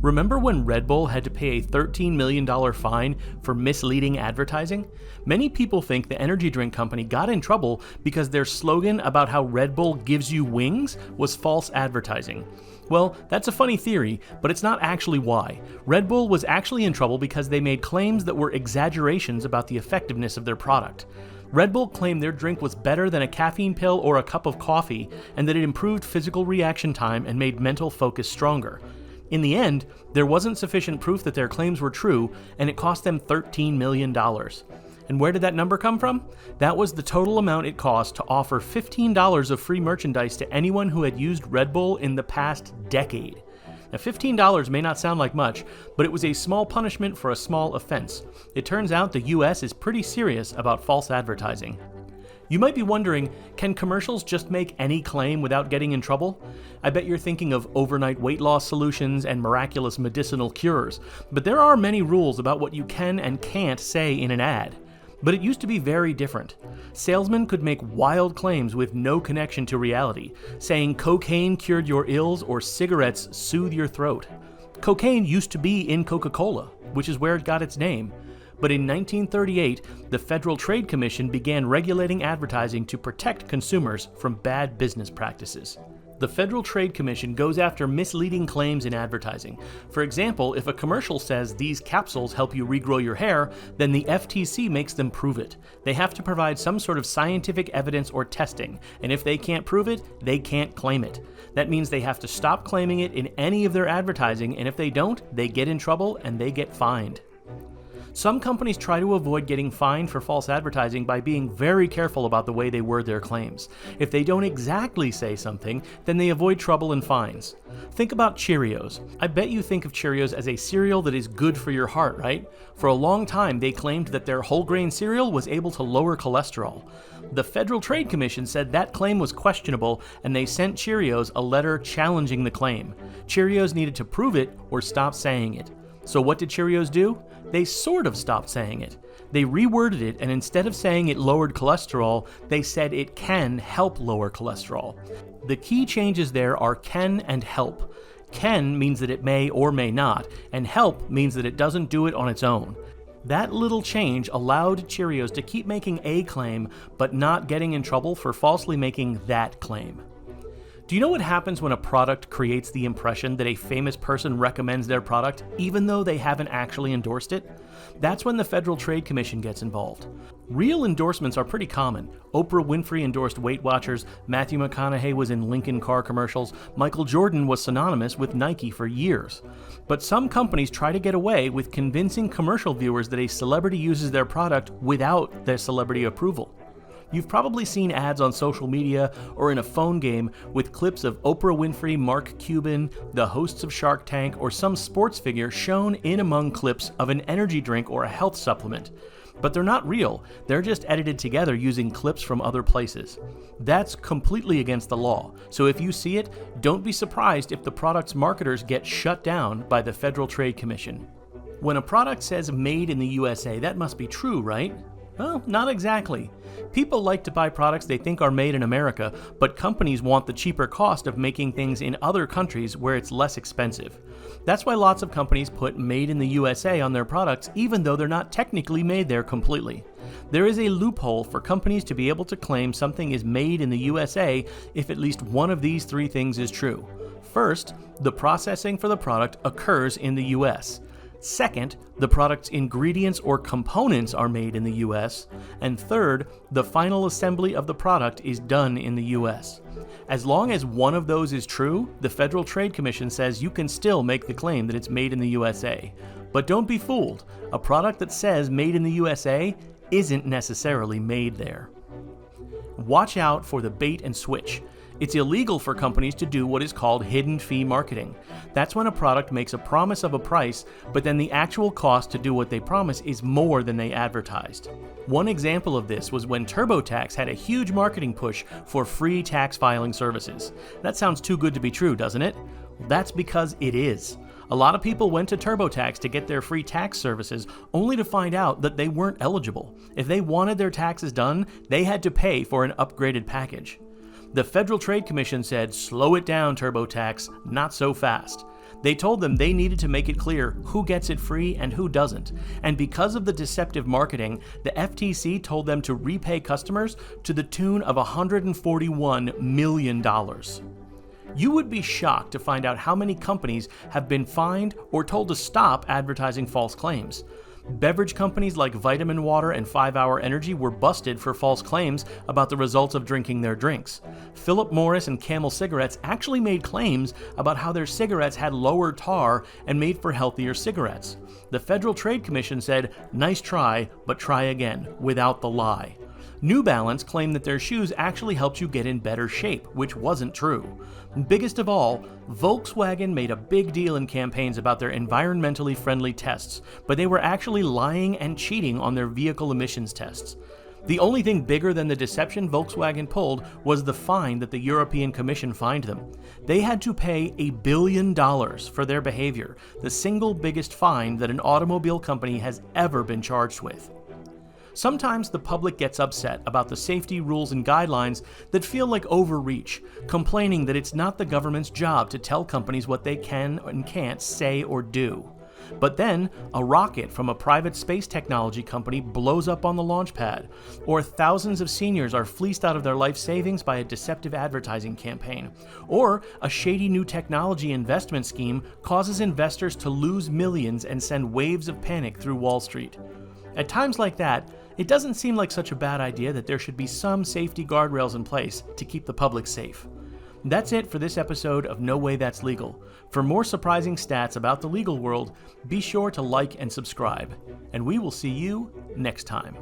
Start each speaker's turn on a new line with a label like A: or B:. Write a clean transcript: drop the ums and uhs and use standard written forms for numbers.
A: Remember when Red Bull had to pay a $13 million fine for misleading advertising? Many people think the energy drink company got in trouble because their slogan about how Red Bull gives you wings was false advertising. Well, that's a funny theory, but it's not actually why. Red Bull was actually in trouble because they made claims that were exaggerations about the effectiveness of their product. Red Bull claimed their drink was better than a caffeine pill or a cup of coffee, and that it improved physical reaction time and made mental focus stronger. In the end, there wasn't sufficient proof that their claims were true, and it cost them $13 million. And where did that number come from? That was the total amount it cost to offer $15 of free merchandise to anyone who had used Red Bull in the past decade. Now, $15 may not sound like much, but it was a small punishment for a small offense. It turns out the US is pretty serious about false advertising. You might be wondering, can commercials just make any claim without getting in trouble? I bet you're thinking of overnight weight loss solutions and miraculous medicinal cures, but there are many rules about what you can and can't say in an ad. But it used to be very different. Salesmen could make wild claims with no connection to reality, saying cocaine cured your ills or cigarettes soothe your throat. Cocaine used to be in Coca-Cola, which is where it got its name. But in 1938, the Federal Trade Commission began regulating advertising to protect consumers from bad business practices. The Federal Trade Commission goes after misleading claims in advertising. For example, if a commercial says these capsules help you regrow your hair, then the FTC makes them prove it. They have to provide some sort of scientific evidence or testing, and if they can't prove it, they can't claim it. That means they have to stop claiming it in any of their advertising, and if they don't, they get in trouble and they get fined. Some companies try to avoid getting fined for false advertising by being very careful about the way they word their claims. If they don't exactly say something, then they avoid trouble and fines. Think about Cheerios. I bet you think of Cheerios as a cereal that is good for your heart, right? For a long time, they claimed that their whole grain cereal was able to lower cholesterol. The Federal Trade Commission said that claim was questionable, and they sent Cheerios a letter challenging the claim. Cheerios needed to prove it or stop saying it. So what did Cheerios do? They sort of stopped saying it. They reworded it, and instead of saying it lowered cholesterol, they said it can help lower cholesterol. The key changes there are can and help. Can means that it may or may not, and help means that it doesn't do it on its own. That little change allowed Cheerios to keep making a claim, but not getting in trouble for falsely making that claim. Do you know what happens when a product creates the impression that a famous person recommends their product, even though they haven't actually endorsed it? That's when the Federal Trade Commission gets involved. Real endorsements are pretty common. Oprah Winfrey endorsed Weight Watchers, Matthew McConaughey was in Lincoln car commercials, Michael Jordan was synonymous with Nike for years. But some companies try to get away with convincing commercial viewers that a celebrity uses their product without their celebrity approval. You've probably seen ads on social media or in a phone game with clips of Oprah Winfrey, Mark Cuban, the hosts of Shark Tank, or some sports figure shown in among clips of an energy drink or a health supplement. But they're not real, they're just edited together using clips from other places. That's completely against the law, so if you see it, don't be surprised if the product's marketers get shut down by the Federal Trade Commission. When a product says made in the USA, that must be true, right? Well, not exactly. People like to buy products they think are made in America, but companies want the cheaper cost of making things in other countries where it's less expensive. That's why lots of companies put Made in the USA on their products, even though they're not technically made there completely. There is a loophole for companies to be able to claim something is made in the USA if at least one of these three things is true. First, the processing for the product occurs in the US. Second, the product's ingredients or components are made in the US. And third, the final assembly of the product is done in the US. As long as one of those is true, the Federal Trade Commission says you can still make the claim that it's made in the USA. But don't be fooled. A product that says made in the USA isn't necessarily made there. Watch out for the bait and switch. It's illegal for companies to do what is called hidden fee marketing. That's when a product makes a promise of a price, but then the actual cost to do what they promise is more than they advertised. One example of this was when TurboTax had a huge marketing push for free tax filing services. That sounds too good to be true, doesn't it? That's because it is. A lot of people went to TurboTax to get their free tax services, only to find out that they weren't eligible. If they wanted their taxes done, they had to pay for an upgraded package. The Federal Trade Commission said, "Slow it down, TurboTax, not so fast." They told them they needed to make it clear who gets it free and who doesn't. And because of the deceptive marketing, the FTC told them to repay customers to the tune of $141 million. You would be shocked to find out how many companies have been fined or told to stop advertising false claims. Beverage companies like Vitamin Water and 5 Hour Energy were busted for false claims about the results of drinking their drinks. Philip Morris and Camel Cigarettes actually made claims about how their cigarettes had lower tar and made for healthier cigarettes. The Federal Trade Commission said, "Nice try, but try again," without the lie. New Balance claimed that their shoes actually helped you get in better shape, which wasn't true. Biggest of all, Volkswagen made a big deal in campaigns about their environmentally friendly tests, but they were actually lying and cheating on their vehicle emissions tests. The only thing bigger than the deception Volkswagen pulled was the fine that the European Commission fined them. They had to pay $1 billion for their behavior, the single biggest fine that an automobile company has ever been charged with. Sometimes the public gets upset about the safety rules and guidelines that feel like overreach, complaining that it's not the government's job to tell companies what they can and can't say or do. But then, a rocket from a private space technology company blows up on the launch pad, or thousands of seniors are fleeced out of their life savings by a deceptive advertising campaign, or a shady new technology investment scheme causes investors to lose millions and send waves of panic through Wall Street. At times like that, it doesn't seem like such a bad idea that there should be some safety guardrails in place to keep the public safe. That's it for this episode of No Way That's Legal. For more surprising stats about the legal world, be sure to like and subscribe, and we will see you next time.